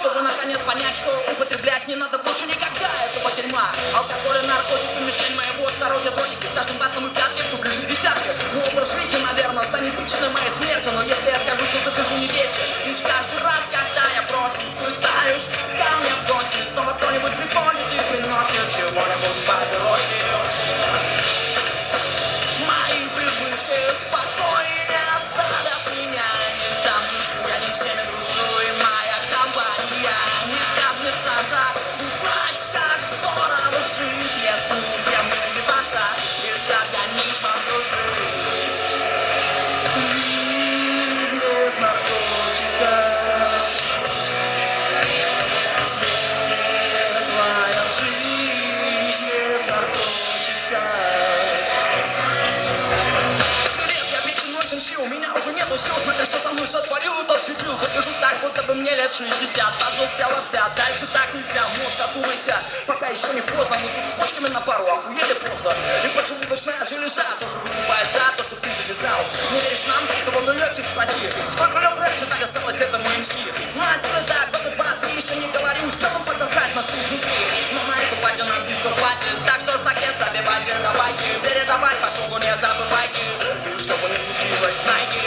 чтобы наконец понять, что употреблять не надо больше никогда этого дерьма. Алкоголь и наркотики, мишень моего здоровья, дроники. С каждым батом и пятки все ближе к десятке. Мой образ жизни, наверное, станет причиной моей смерти. Но если я скажу, что закажу, не верьте. Ведь каждый раз, когда я просим, пытаюсь ко мне в гости, снова кто-нибудь приходит и приносит чего-нибудь подороже. Мои привычки в покое не оставят меня. Не дам жить, я ни с теми дружу, и моя компания не даст мне шанса узнать, как здорово жить, если тем не убиваться, лишь с организмом дружить. Жизнь без наркотика, светлая жизнь без наркотика. У меня уже нету сил, смотри, что со мной сотворил этот дебил. Выгляжу так, будто бы мне лет 60. Пожелтела вся, дальше так нельзя. Мозг, одумайся, пока еще не поздно. Мы тут с почками на пару охуели просто. И поджелудочная железа тоже выступает за то, что ты завязал. Не веришь нам, то вон у легких спроси. Сколько лет раньше так осталось этому МС? Мать сюда, года два-три, что не говори, успел подозвать нас изнутри. Но на эту пати нас не хватит. Так что ж такие забивайте, давайте передавать по кругу, не забывайте. И чтобы не случилось, знайте.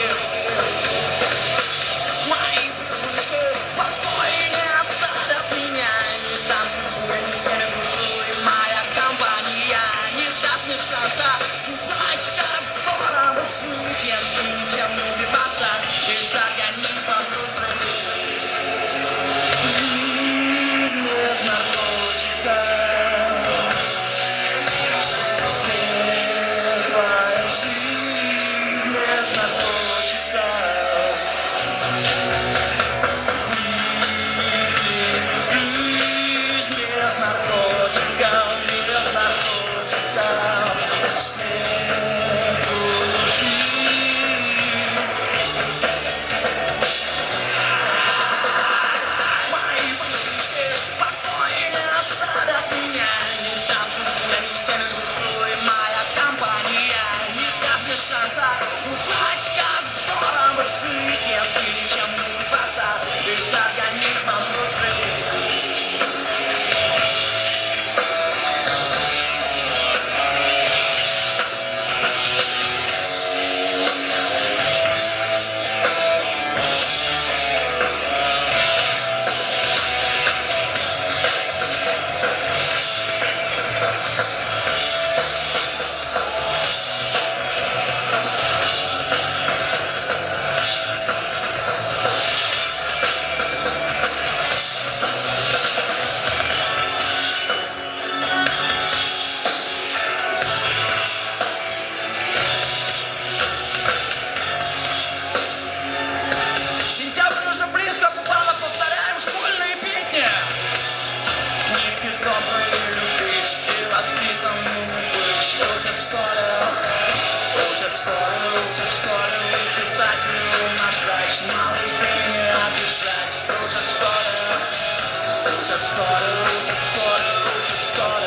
Мои привычки в покое не оставят меня. Не дам живу, я ни с ними дружу, и моя компания не даст мне шанса узнать, как здорово жить, если ничем не убиваться, лишь организмом дружить. Жизнь без наркотика, светлая жизнь без наркотика. Жизнь без наркотика, без наркотика. Светлую жизнь. Мои привычки в покое не оставят меня. Не дам живу, я ни с теми дружу, и моя компания не даст мне шанса узнать, как здорово жить, если ничем не убиваться, лишь с организмом дружить. Сентябрь уже близко, купало повторяем школьные песни. Книжки добрые, любички, воспитанные быть. Учат в школе, учат в школе, учат в школе. Считать и умножать, малыши не обижать. Учат в школе, учат в школе, учат в школе, учат в школе.